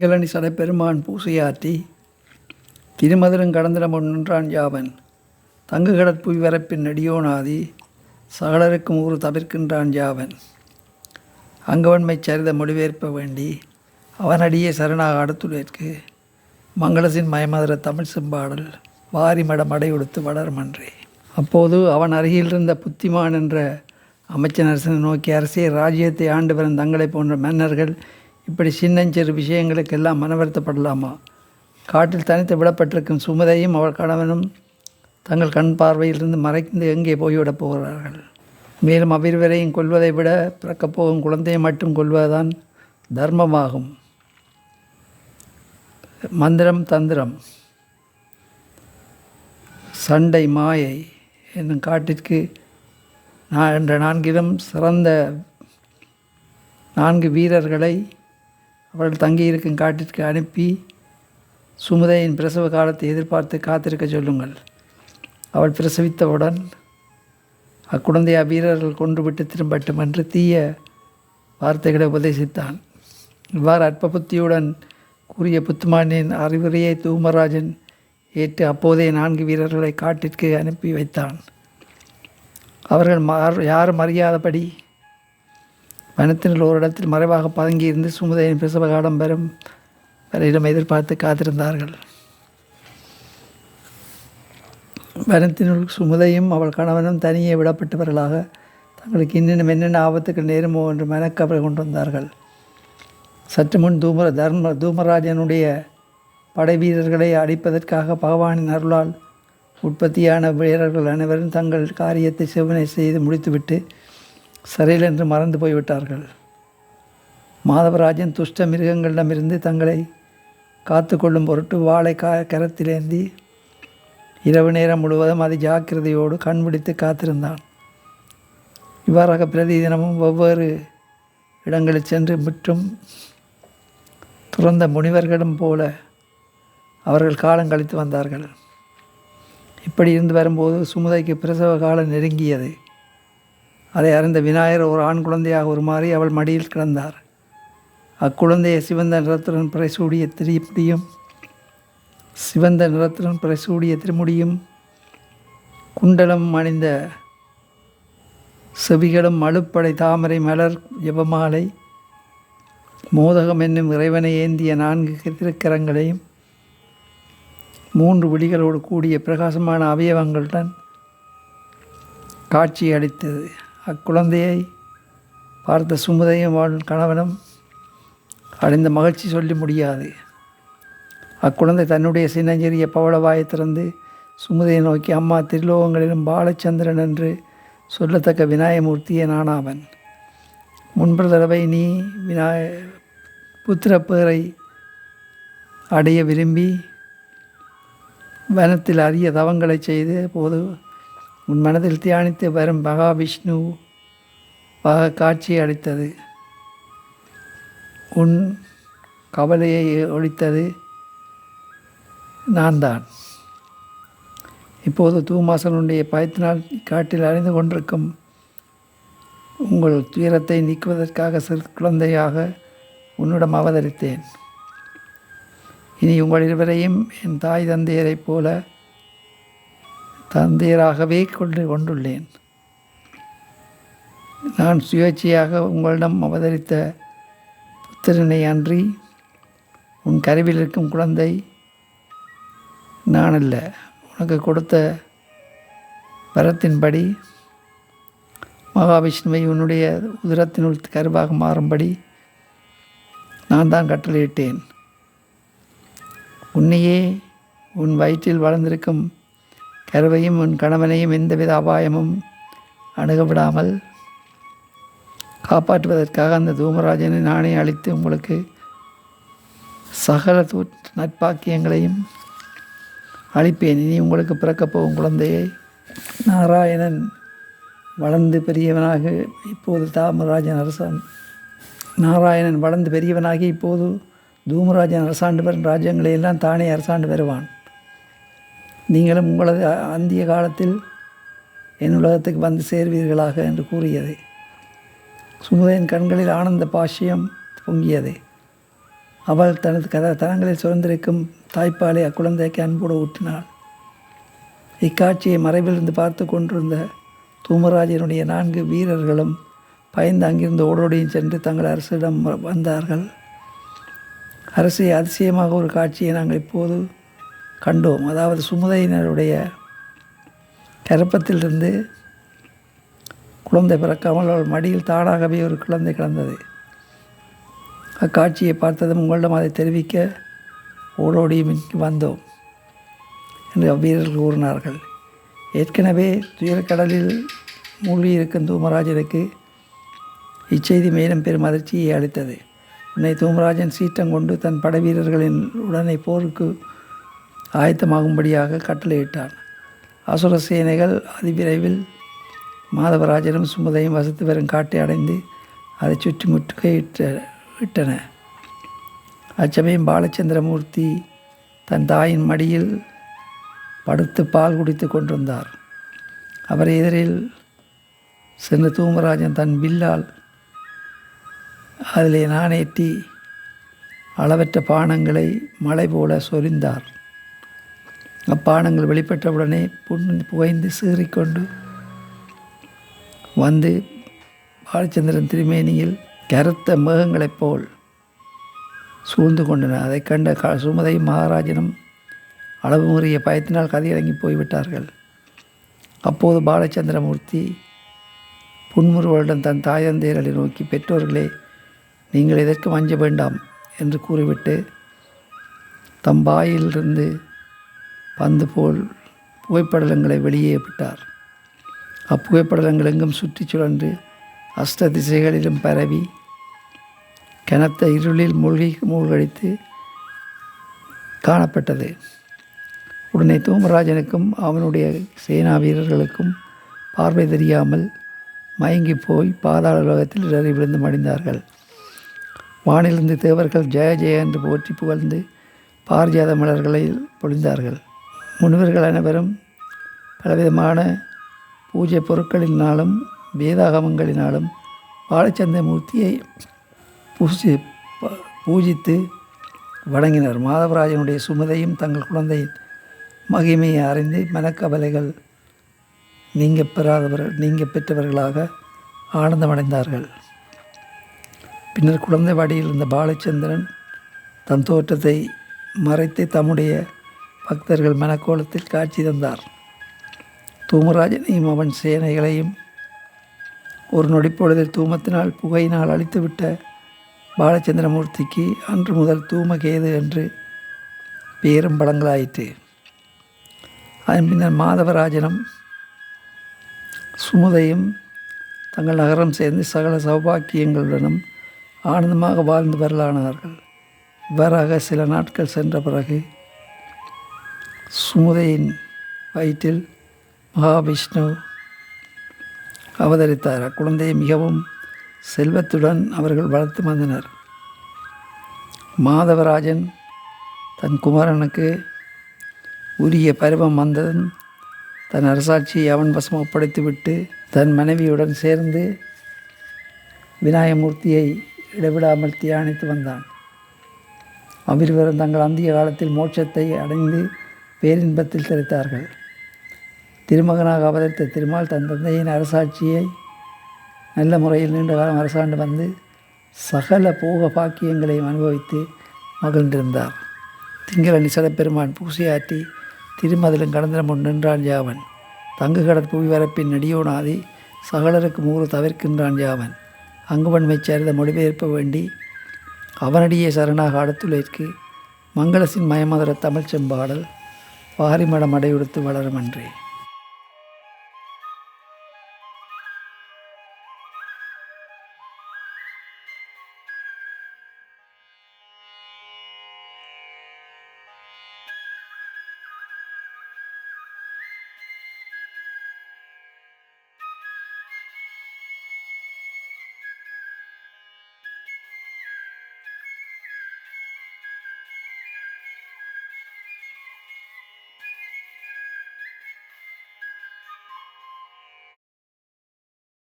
இளனி சடைப்பெருமான் பூசையாற்றி திருமதுரம் கடந்திடம் நின்றான் யாவன் தங்கு கடற்புவி வரப்பின் நெடியோனாதி சகலருக்கும் ஊறு தவிர்க்கின்றான் யாவன் அங்கவன்மை சரித மொழிபெயர்ப்ப வேண்டி அவனடியே சரணாக அடுத்துடைற்கு மங்களசின் மயமதுர தமிழ் செம்பாடல் வாரி மடம் அடையொடுத்து வளருமன்றே. அப்போது அவன் அருகில் இருந்த புத்திமான் என்ற அமைச்சன் அரசனை நோக்கி, அரசிய ராஜ்யத்தை ஆண்டு வரும் தங்களை போன்ற மன்னர்கள் இப்படி சின்னஞ்சிறு விஷயங்களுக்கெல்லாம் மனவருத்தப்படலாமா? காட்டில் தனித்து விடப்பட்டிருக்கும் சுமதையும் அவள் கணவனும் தங்கள் கண் பார்வையிலிருந்து மறைந்து எங்கே போய்விடப் போகிறார்கள்? மேலும் அவ்விருவரையும் கொல்வதை விட பிறக்கப் போகும் குழந்தையை மட்டும் கொல்வதுதான் தர்மமாகும். மந்திரம், தந்திரம், சண்டை, மாயை என்னும் காட்டிற்கு என்ற நான்கிலும் சிறந்த 4 வீரர்களை அவர்கள் தங்கியிருக்கும் காட்டிற்கு அனுப்பி சுமுதையின் பிரசவ காலத்தை எதிர்பார்த்து காத்திருக்க சொல்லுங்கள். அவள் பிரசவித்தவுடன் அக்குழந்தையை அவ்வீரர்கள் கொன்றுவிட்டு திரும்பட்டும் என்று தீய வார்த்தைகளை உபதேசித்தான். இவ்வாறு அற்ப புத்தியுடன் கூறிய புத்துமானின் அறிவுரையை தூமராஜன் ஏற்று அப்போதைய 4 வீரர்களை காட்டிற்கு அனுப்பி வைத்தான். அவர்கள் யாரும் அறியாதபடி வனத்தினுள் ஓரிடத்தில் மறைவாக பதுங்கியிருந்து சுமுதையின் பிரசவ காலம் வரும் வரையிலும் எதிர்பார்த்து காத்திருந்தார்கள். வனத்தினுள் சுமுதையும் அவள் கணவனும் தனியே விடப்பட்டவர்களாக தங்களுக்கு இன்னும் என்னென்ன ஆபத்துக்கள் நேருமோ என்று மனக்கவலை கொண்டு வந்தார்கள். சற்று முன் தூமராஜனுடைய படை வீரர்களை அடிப்பதற்காக பகவானின் அருளால் உற்பத்தியான வீரர்கள் அனைவரும் தங்கள் காரியத்தை செவ்வனை செய்து முடித்துவிட்டு சரியில் என்று மறந்து போய்விட்டார்கள். மாதவராஜன் துஷ்ட மிருகங்களிடமிருந்து தங்களை காத்து கொள்ளும் பொருட்டு வாளை கரத்திலேந்தி இரவு நேரம் முழுவதும் அது ஜாக்கிரதையோடு கண் விழித்து காத்திருந்தான். இவ்வாறாக பிரதி தினமும் ஒவ்வொரு இடங்களில் சென்று முற்றும் துறந்த முனிவர்களும் போல அவர்கள் காலம் கழித்து வந்தார்கள். இப்படி இருந்து வரும்போது சுமுதைக்கு பிரசவ காலம் நெருங்கியது. அதை அறிந்த விநாயகர் ஒரு ஆண் குழந்தையாக உருமாறி அவள் மடியில் கிடந்தார். அக்குழந்தையை சிவந்த நிறத்துடன் பிரசூடிய திருமுடியும் குண்டலம் அணிந்த செவிகளும் அழுப்படை தாமரை மலர் ஜெபமாலை மோதகம் என்னும் இறைவனை ஏந்திய 4 திருக்கரங்களையும் 3 விழிகளோடு கூடிய பிரகாசமான அவயவங்களுடன் காட்சி அளித்தது. அக்குழந்தையை பார்த்த சுமுதையும் அவள் கணவனும் அடைந்த மகிழ்ச்சி சொல்லி முடியாது. அக்குழந்தை தன்னுடைய சின்னஞ்சிறிய பவளவாயை திறந்து சுமுதையை நோக்கி, அம்மா, திருலோகங்களிலும் பாலச்சந்திரன் என்று சொல்லத்தக்க விநாயகமூர்த்தியே நானாவன். முன்பு தடவை நீ புத்திரப்பேரை அடைய விரும்பி வனத்தில் அரிய தவங்களை செய்து போது உன் மனதில் தியானித்து வரும் மகாவிஷ்ணு காட்சி அளித்தது. உன் கவலையை ஒழித்தது நான் தான். இப்போது தூமாசனுடைய பயத்தினால் காட்டில் அறிந்து கொண்டிருக்கும் உங்கள் துயரத்தை நீக்குவதற்காக சிறு குழந்தையாக உன்னிடம் அவதரித்தேன். இனி உங்கள் இருவரையும் என் தாய் தந்தையரைப் போல தந்தையராகவே கொண்டுள்ளேன். நான் சுயேட்சையாக உங்களிடம் அவதரித்த புத்திரனை அன்றி உன் கருவில் இருக்கும் குழந்தை நான் அல்ல. உனக்கு கொடுத்த வரத்தின்படி மகாவிஷ்ணுவை உன்னுடைய உதரத்தினுள் கருவாக மாறும்படி நான் தான் கட்டளையிட்டேன். உன்னையே உன் வயிற்றில் வளர்ந்திருக்கும் கருவையும் உன் கணவனையும் எந்தவித அபாயமும் அணுகவிடாமல் காப்பாற்றுவதற்காக அந்த தூமராஜனை நானே அளித்து உங்களுக்கு சகல நட்பாக்கியங்களையும் அளிப்பேன். இனி உங்களுக்கு பிறக்கப் போகும் குழந்தையை நாராயணன் வளர்ந்து பெரியவனாக இப்போது நாராயணன் வளர்ந்து பெரியவனாகி இப்போது தூமராஜன் அரசாண்டு வரும் ராஜ்யங்களை எல்லாம் தானே அரசாண்டு வருவான். நீங்களும் உங்களது அந்திய காலத்தில் என் உலகத்துக்கு வந்து சேர்வீர்களாக என்று கூறியது. சுமுதையின் கண்களில் ஆனந்த பாஷ்யம் பொங்கியது. அவள் தனது தனங்களில் சுதந்திரிக்கும் தாய்ப்பாலை அக்குழந்தைக்கு அன்போடு ஊட்டினாள். இக்காட்சியை மறைவிலிருந்து பார்த்து கொண்டிருந்த தூமராஜனுடைய 4 வீரர்களும் பயந்து அங்கிருந்து ஓடோடியும் சென்று தங்கள் அரசிடம் வந்தார்கள். அரசே, அதிசயமாக ஒரு காட்சியை நாங்கள் இப்போது கண்டோம். அதாவது சுமதையினருடைய கர்ப்பத்திலிருந்து குழந்தை பிறக்காமல் அவள் மடியில் தானாகவே ஒரு குழந்தை கிடந்தது. அக்காட்சியை பார்த்ததும் உங்களிடம் அதை தெரிவிக்க ஓடோடியும் வந்தோம் என்று அவ்வீரர்கள் கூறினார்கள். ஏற்கனவே துயரக்கடலில் மூழ்கியிருக்கும் தூமராஜனுக்கு இச்செய்தி மேலும் பெரும் அதிர்ச்சியை அளித்தது. உன்னை தூமராஜன் சீற்றம் கொண்டு தன் படை வீரர்களின் உடனே போருக்கு ஆயத்தமாகும்படியாக கட்டளையிட்டான். அசுர சேனைகள் அதிவிரைவில் மாதவராஜனும் சுமதையும் வசித்து வரும் காட்டை அடைந்து அதை சுற்றி முற்றுகையிட்டன. அச்சமயம் பாலச்சந்திரமூர்த்தி தன் தாயின் மடியில் படுத்து பால் குடித்து கொண்டிருந்தார். அவர் எதிரில் சென்ற தூமராஜன் தன் வில்லால் அதிலே நாணேற்றி அளவற்ற பானங்களை மழை போல சொரிந்தார். அப்பானங்கள் வெளிப்பட்டவுடனே புகைந்து சீறிக்கொண்டு வந்து பாலச்சந்திரன் திருமேனியில் கருத்த மேகங்களைப் போல் சூழ்ந்து கொண்டன. அதை கண்ட சுமதையும் மகாராஜனும் அளவு முறிய பயத்தினால் கதியிறங்கி போய்விட்டார்கள். அப்போது பாலச்சந்திரமூர்த்தி புன்முறுவலுடன் தன் தாயந்தேரலை நோக்கி, பெற்றோர்களே, நீங்கள் எதற்கும் அஞ்ச வேண்டாம் என்று கூறிவிட்டு தம் வாயிலிருந்து பந்து போல் புகைப்படலங்களை வெளியே விட்டார். அப்புகைப்படலங்கள் எங்கும் சுற்றி சுழன்று அஷ்ட திசைகளிலும் பரவி கனத்த இருளில் மூழ்கடித்து காணப்பட்டது. உடனே தூமராஜனுக்கும் அவனுடைய சேனா வீரர்களுக்கும் பார்வை தெரியாமல் மயங்கி போய் பாதாள உலகத்தில் இடறி விழுந்து மடிந்தார்கள். வானிலிருந்து தேவர்கள் ஜெய ஜெய என்று போற்றி புகழ்ந்து பாரிஜாத மலர்களை பொழிந்தார்கள். முனிவர்கள் அனைவரும் பலவிதமான பூஜை பொருட்களினாலும் வேதாகமங்களினாலும் பாலச்சந்திரமூர்த்தியை பூஜித்து வணங்கினர். மாதவராஜனுடைய சுமதையும் தங்கள் குழந்தையின் மகிமையை அறிந்து மனக்கவலைகள் நீங்க பெற்றவர்களாக ஆனந்தமடைந்தார்கள். பின்னர் குழந்தை வடியில் இருந்த பாலச்சந்திரன் தன் தோற்றத்தை மறைத்து தம்முடைய பக்தர்கள் மனக்கோலத்தில் காட்சி தந்தார். தூமராஜனையும் அவன் சேனைகளையும் ஒரு நொடிப்பொழுதில் தூமத்தினால் புகையினால் அழித்துவிட்ட பாலச்சந்திரமூர்த்திக்கு அன்று முதல் தூமகேது என்று பேரும் பலங்களாயிற்று. அதன் பின்னர் மாதவராஜனும் சுமுதையும் தங்கள் நகரம் சேர்ந்து சகல சௌபாக்கியங்களுடனும் ஆனந்தமாக வாழ்ந்து வரலானார்கள். இவ்வாறாக சில நாட்கள் சென்ற பிறகு சுமுதையின் வயிற்றில் மகாவிஷ்ணு அவதரித்தார். அக்குழந்தையை மிகவும் செல்வத்துடன் அவர்கள் வளர்த்து வந்தனர். மாதவராஜன் தன் குமாரனுக்கு உரிய பருவம் வந்ததும் தன் அரசாட்சியை அவன் வசம் ஒப்படைத்துவிட்டு தன் மனைவியுடன் சேர்ந்து விநாயகமூர்த்தியை இடைவிடாமல் தியானித்து வந்தான். அவ்விருவரும் தங்கள் அந்திய காலத்தில் மோட்சத்தை அடைந்து பேரின்பத்தில் திளைத்தார்கள். திருமகனாக அவதரித்த திருமால் தன் தந்தையின் அரசாட்சியை நல்ல முறையில் நீண்ட காலம் அரசாண்டு வந்து சகல போக பாக்கியங்களையும் அனுபவித்து மகிழ்ந்திருந்தார். திங்களணி சடப்பெருமான் பூசையாற்றி திருமதிலும் கடந்திரமுன் நின்றான் யாவன். தங்கு கடற் புவி வரப்பின் நெடியோனாதி சகலருக்கு மூறு தவிர்க்கின்றான் யாவன். அங்குவன்மை சரித மொழிபெயர்ப்ப வேண்டி அவனடியே சரணாக அடுத்துளைக்கு மங்களசின் மயமதுர தமிழ் செம்பாடல் வாரிமடம் அடையுடுத்து வளருமன்றே.